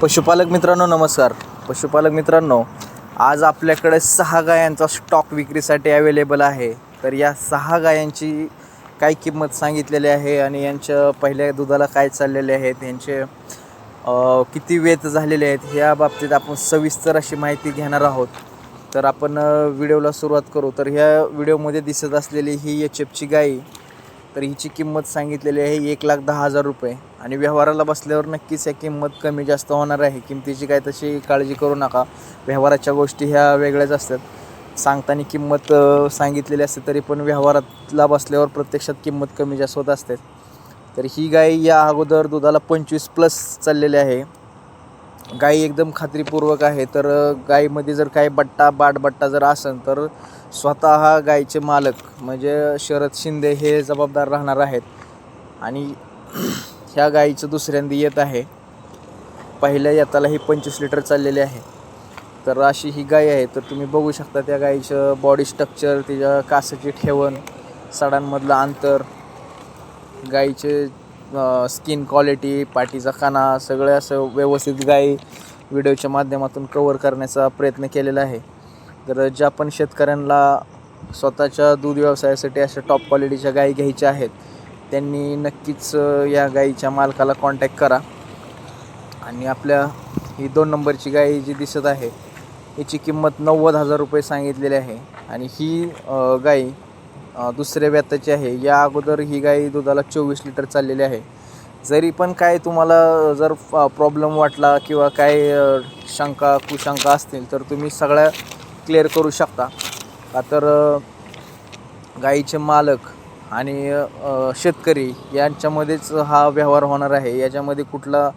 पशुपालक मित्रांनो नमस्कार. पशुपालक मित्रांनो, आज आपल्याकडे 6 गायांचा स्टॉक विक्रीसाठी अवेलेबल आहे. तर या 6 गायांची काय किंमत सांगितलेली आहे आणि यांच्या पहिल्या दुधाला काय चाललेले आहेत, यांचे किती वेत झालेले आहेत, या बाबतीत आपण सविस्तर अशी माहिती घेणार आहोत. तर आपण व्हिडिओला सुरुवात करू. तर ह्या व्हिडिओमध्ये दिसत असलेली ही HFची गाय, तर हिची किंमत सांगितलेली आहे 1,10,000 रुपये आणि व्यवहाराला बसल्यावर नक्कीच या किंमत कमी जास्त होणार आहे. किमतीची काय तशी काळजी करू नका. व्यवहाराच्या गोष्टी ह्या वेगळ्याच असतात. सांगताना किंमत सांगितलेली असते तरी पण व्यवहाराला बसल्यावर प्रत्यक्षात किंमत कमी जास्त होत असते. तर ही गाय या अगोदर दुधाला 25+ चाललेली आहे. गाय एकदम खात्रीपूर्वक आहे. तर गायीमध्ये जर काही बाटबट्टा जर असेल तर स्वतः गायीचे मालक म्हणजे शरद शिंदे हे जबाबदार राहणार आहेत. आणि ह्या गायीचं दुसऱ्यांदा येत आहे. पहिल्या येताला ही 25 लिटर चाललेली आहे. तर अशी ही गाय आहे. तर तुम्ही बघू शकता त्या गायीचं बॉडी स्ट्रक्चर, तिच्या कासाची ठेवण, सडांमधलं अंतर, गायीचे स्किन क्वालिटी, पाठीचा काना, सगळं असं व्यवस्थित गाय व्हिडिओच्या माध्यमातून कव्हर करण्याचा प्रयत्न केलेला आहे. तर ज्या पण शेतकऱ्यांना स्वतःच्या दूध व्यवसायासाठी अशा टॉप क्वालिटीच्या गायी घ्यायच्या आहेत त्यांनी नक्कीच या गायीच्या मालकाला कॉन्टॅक्ट करा. आणि आपल्या ही 2 नंबरची गाय जी दिसत आहे याची किंमत 90,000 रुपये सांगितलेली आहे. आणि ही गाय दुसऱ्या व्यताची आहे. या अगोदर ही गाय दुधाला 24 लिटर चाललेली आहे. जरी पण काय तुम्हाला जर प्रॉब्लेम वाटला किंवा काय शंका कुशंका असतील तर तुम्ही सगळ्या क्लिअर करू शकता. का तर गायीचे मालक आणि शेतकरी यांच्यामध्येच हा व्यवहार होणार आहे. याच्यामध्ये कुठला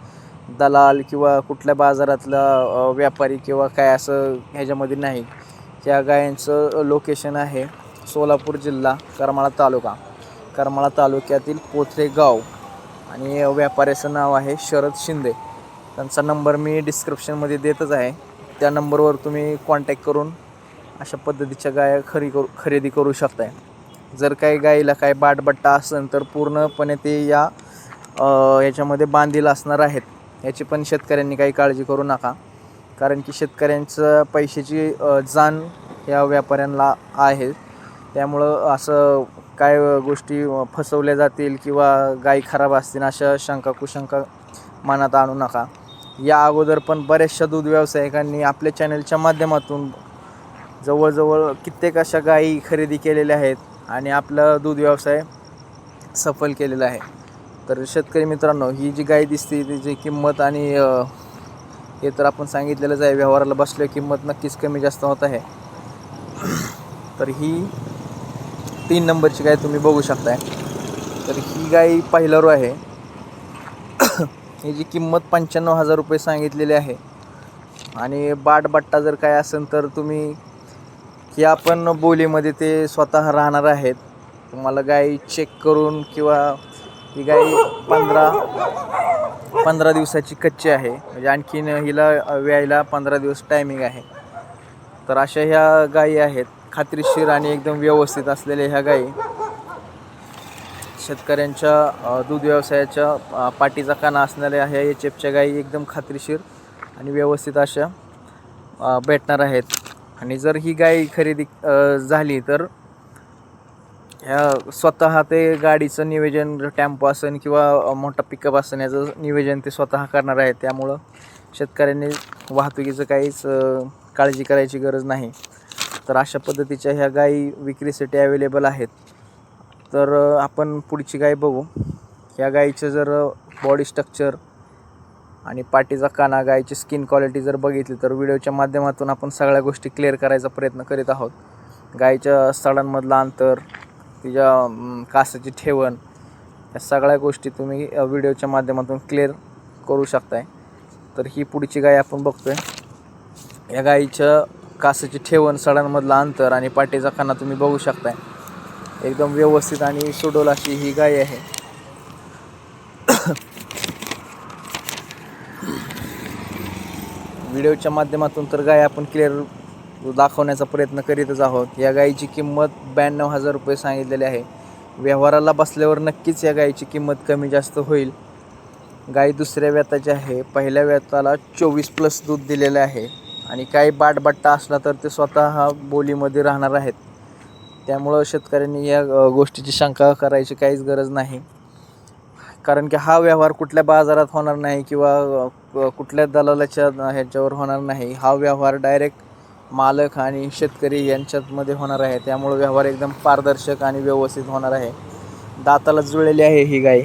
दलाल किंवा कुठल्या बाजारातला व्यापारी किंवा काय असं ह्याच्यामध्ये नाही. त्या गायांचं लोकेशन आहे सोलापूर जिल्हा, करमाळा तालुक्यातील पोथरे गाव आणि व्यापाऱ्याचं नाव आहे शरद शिंदे. त्यांचा नंबर मी डिस्क्रिप्शनमध्ये देतच आहे. त्या नंबरवर तुम्ही कॉन्टॅक्ट करून अशा पद्धतीच्या गाया खरेदी करू शकताय. जर काही गायीला काय बाटबट्टा असेल तर पूर्णपणे ते याच्यामध्ये बांधील असणार आहेत. याची पण शेतकऱ्यांनी काही काळजी करू नका. कारण की शेतकऱ्यांचं पैशाची जाण या व्यापाऱ्यांना आहे. त्यामुळं असं काय गोष्टी फसवल्या जातील किंवा गायी खराब असतील अशा शंका कुशंका मनात आणू नका. या अगोदर पण बऱ्याचशा दूध व्यावसायिकांनी आपल्या चॅनलच्या माध्यमातून जवळजवळ कित्येक अशा गायी खरेदी केलेल्या आहेत आणि आपला दूध व्यवसाय सफल केलेला आहे. तर शेतकरी मित्रांनो, ही जी गाय दिसते तिची किंमत आणि हे तर आपण सांगितलेलंच आहे. व्यवहाराला बसल्या किंमत नक्कीच कमी जास्त होत आहे. तर ही 3 नंबरची गाय तुम्ही बघू शकताय. तर ही गाय पहिल्यावर आहे. हिची किंमत 95,000 रुपये सांगितलेली आहे. आणि बाटबट्टा जर काय असेल तर तुम्ही या पण बोलीमध्ये ते स्वतः राहणार आहेत. तुम्हाला गाय चेक करून किंवा ही गाय 15 दिवसाची कच्ची आहे. म्हणजे आणखीन हिला व्यायला 15 दिवस टायमिंग आहे. तर अशा ह्या गायी आहेत खात्रीशीर आणि एकदम व्यवस्थित असलेल्या ह्या गायी शेतकऱ्यांच्या दूध व्यवसायाच्या पाठीचा काना असणाऱ्या ह्या HFच्या गायी एकदम खात्रीशीर आणि व्यवस्थित अशा भेटणार आहेत. आणि जर ही गाय खरेदी झाली तर ह्या स्वतः ते गाडीचं नियोजन, टेम्पो असेल किंवा मोठा पिकअप असेल याचं नियोजन ते स्वतः करणार आहेत. त्यामुळं शेतकऱ्यांनी वाहतुकीचं काहीच काळजी करायची गरज नाही. तर अशा पद्धतीच्या ह्या गायी विक्रीसाठी अवेलेबल आहेत. तर आपण पुढची गाय बघू. ह्या गायीचं जर बॉडी स्ट्रक्चर आणि पाठीचा काना, गायीची स्किन क्वालिटी जर बघितली तर व्हिडिओच्या माध्यमातून आपण सगळ्या गोष्टी क्लिअर करायचा प्रयत्न करीत आहोत. गायीच्या सडांमधलं अंतर, तिच्या कासाची ठेवण, या सगळ्या गोष्टी तुम्ही व्हिडिओच्या माध्यमातून क्लिअर करू शकताय. तर ही पुढची गाय आपण बघतोय. या गायीच्या कासाची ठेवण, सडांमधलं अंतर आणि पाठीचा काना तुम्ही बघू शकताय. एकदम व्यवस्थित आणि सुडोल अशी ही गाय आहे. व्हिडिओच्या माध्यमातून तर गाय आपण क्लिअर दाखवण्याचा प्रयत्न करीतच आहोत. या गायीची किंमत 92,000 रुपये सांगितलेली आहे. व्यवहाराला बसल्यावर नक्कीच या गायीची किंमत कमी जास्त होईल. गाय दुसऱ्या व्यताची आहे. पहिल्या व्यताला 24+ दूध दिलेलं आहे आणि काही बाटबट्टा असला तर ते स्वतः बोलीमध्ये राहणार आहेत. त्यामुळं शेतकऱ्यांनी या गोष्टीची शंका करायची काहीच गरज नाही, कारण की हा व्यवहार कुठल्या बाजारात होणार नाही किंवा कुठल्या दलालाच्या ह्याच्यावर होणार नाही. हा व्यवहार डायरेक्ट मालक आणि शेतकरी यांच्यामध्ये होणार आहे. त्यामुळे व्यवहार एकदम पारदर्शक आणि व्यवस्थित होणार आहे. दाताला जुळलेली आहे ही गाय.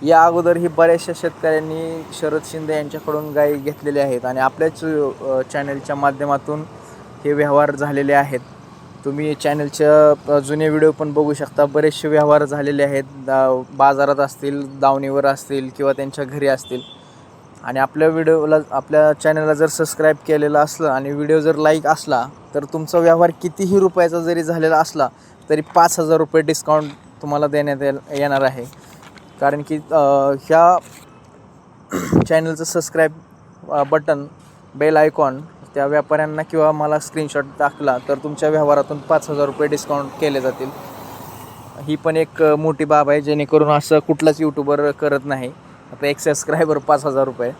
या अगोदर ही बऱ्याचशा शेतकऱ्यांनी शरद शिंदे यांच्याकडून गाय घेतलेल्या आहेत आणि आपल्याच चॅनलच्या माध्यमातून हे व्यवहार झालेले आहेत. तुम्ही चॅनलच्या जुने व्हिडिओ पण बघू शकता. बरेचसे व्यवहार झालेले आहेत. बाजारात असतील, दावणीवर असतील किंवा त्यांच्या घरी असतील. आणि आपल्या चॅनलला जर सबस्क्राईब केलेलं असलं आणि व्हिडिओ जर लाईक असला तर तुमचा व्यवहार कितीही रुपयाचा जरी झालेला असला तरी 5,000 रुपये डिस्काउंट तुम्हाला देण्यात येणार आहे. कारण की ह्या चॅनलचं सबस्क्राईब बटन, बेल आयकॉन त्या व्यापाऱ्यांना किंवा मला स्क्रीनशॉट टाकला तर तुमच्या व्यवहारातून 5,000 रुपये डिस्काउंट केले जातील. ही पण एक मोठी बाब आहे, जेणेकरून असं कुठलाच यूट्यूबर करत नाही. आता एक सबस्क्रायबर 5,000 रुपये.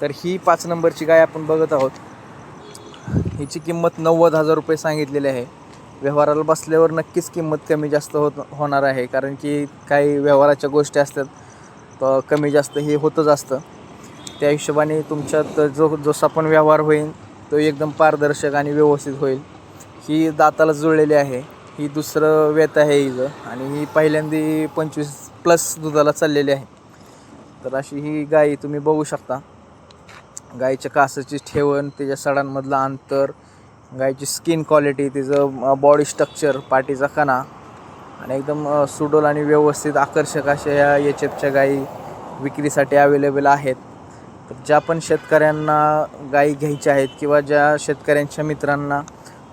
तर ही 5 नंबरची गाय आपण बघत आहोत. हिची किंमत 90,000 रुपये सांगितलेली आहे. व्यवहाराला बसल्यावर नक्कीच किंमत कमी जास्त होणार आहे, कारण की काही व्यवहाराच्या गोष्टी असतात, कमी जास्त हे होतच असतं. त्या हिशोबाने तुमच्यात जसा पण व्यवहार होईल तो एकदम पारदर्शक आणि व्यवस्थित होईल. ही दाताला जुळलेली आहे. ही दुसरं वेत आहे हिचं आणि ही पहिल्यांदा 25+ दुधाला चाललेली आहे. तर अशी ही गाय तुम्ही बघू शकता. गायीच्या कासाची ठेवण, त्याच्या सडांमधलं अंतर, गायीची स्किन क्वालिटी, तिचं बॉडी स्ट्रक्चर, पाठीचा कणा आणि एकदम सुडोल आणि व्यवस्थित आकर्षक अशा या एच-एफच्या गायी विक्रीसाठी अवेलेबल आहेत. तर ज्या पण शेतकऱ्यांना गायी घ्यायच्या आहेत किंवा ज्या शेतकऱ्यांच्या मित्रांना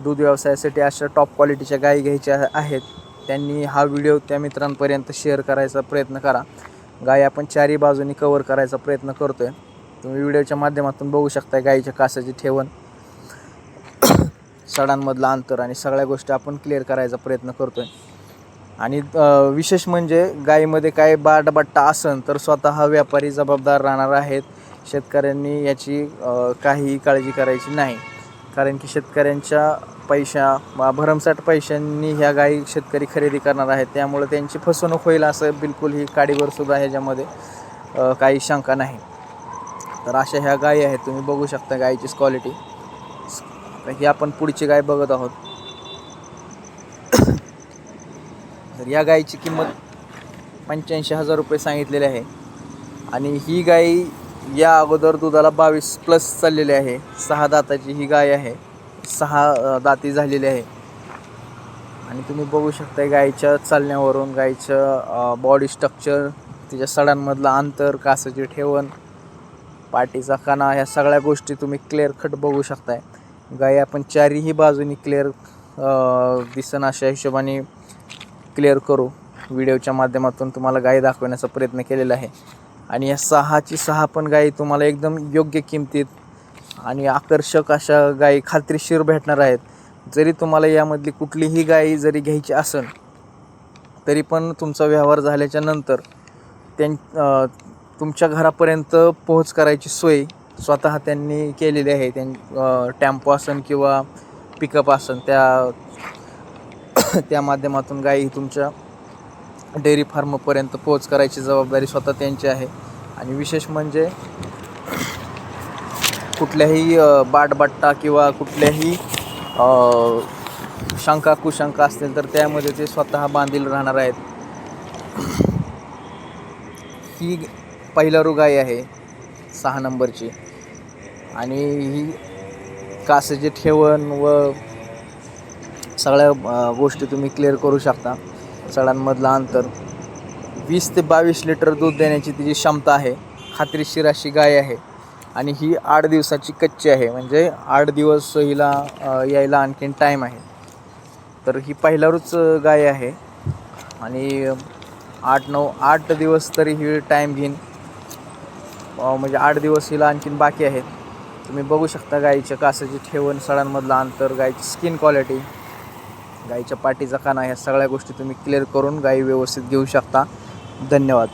दूध व्यवसायासाठी अशा टॉप क्वालिटीच्या गायी घ्यायच्या आहेत, त्यांनी हा व्हिडिओ त्या मित्रांपर्यंत शेअर करायचा प्रयत्न करा. गाय आपण चारही बाजूनी कवर करायचा प्रयत्न करतो आहे. तुम्ही व्हिडिओच्या माध्यमातून बघू शकता गायीच्या कासाची ठेवण, सडांमधलं अंतर आणि सगळ्या गोष्टी आपण क्लिअर करायचा प्रयत्न करतो आहे. आणि विशेष म्हणजे गायीमध्ये काय बाटबट्टा असेल तर स्वतः व्यापारी जबाबदार राहणार आहेत. शेतकऱ्यांनी याची काहीही काळजी करायची नाही, कारण की शेतकऱ्यांच्या भरमसाठ पैशांनी ह्या गायी शेतकरी खरेदी करणार आहेत. त्यामुळे त्यांची फसवणूक होईल असं बिलकुल ही काडीवरसुद्धा ह्याच्यामध्ये काही शंका नाही. तर अशा ह्या गायी आहेत, तुम्ही बघू शकता गायीची क्वालिटी. ही आपण पुढची गाय बघत आहोत. तर या गायीची किंमत 85,000 रुपये सांगितलेली आहे आणि ही गाय या अगोदर दुधाला 22+ चाललेली आहे. 6 दाताची ही गाय आहे. 6 दाती झालेली आहे आणि तुम्ही बघू शकता गायीच्या चालण्यावरून गायीचं बॉडी स्ट्रक्चर, तिच्या सडांमधलं अंतर, कासाची ठेवण, पाठीचा कणा, ह्या सगळ्या गोष्टी तुम्ही क्लिअर कट बघू शकताय. गाय आपण चारही बाजूनी क्लिअर दिसन अशा हिशोबाने क्लिअर करू व्हिडिओच्या माध्यमातून तुम्हाला गाय दाखवण्याचा प्रयत्न केलेला आहे. आणि या 6ची 6 पण गायी तुम्हाला एकदम योग्य किमतीत आणि आकर्षक अशा गायी खात्रीशीर भेटणार आहेत. जरी तुम्हाला यामधली कुठलीही गायी जरी घ्यायची असेल तरी पण तुमचा व्यवहार झाल्याच्या नंतर तुमच्या घरापर्यंत पोहोच करायची सोय स्वतः त्यांनी केलेली आहे. टेम्पो असेल किंवा पिकअप असेल त्या माध्यमातून गायी तुमच्या डेअरी फार्मपर्यंत पोहोच करायची जबाबदारी स्वतः त्यांची आहे. आणि विशेष म्हणजे कुठल्याही बाटबट्टा किंवा कुठल्याही शंका कुशंका असतील तर त्यामध्ये ते स्वतः बांधील राहणार आहेत. ही पहिला गाय आहे 6 नंबरची आणि ही कासाची ठेवण व सगळ्या गोष्टी तुम्ही क्लिअर करू शकता. सडांमधलं अंतर, 20 ते 22 लिटर दूध देण्याची तिची क्षमता आहे. खात्रीशीर अशी गाय आहे आणि ही 8 दिवसाची कच्ची आहे, म्हणजे 8 दिवस हिला यायला आणखीन टाईम आहे. तर ही पहिल्याच गाय आहे आणि 8 दिवस तरी ही टाईम घेईन, म्हणजे 8 दिवस हिला आणखीन बाकी आहेत. तुम्ही बघू शकता गाईच्या कासाची ठेवण, सडांमधलं अंतर, गाईची स्किन क्वालिटी, गाईच्या पाठीचा कणा, ह्या सगळ्या गोष्टी तुम्ही क्लिअर करून गाई व्यवस्थित घेऊ शकता. धन्यवाद.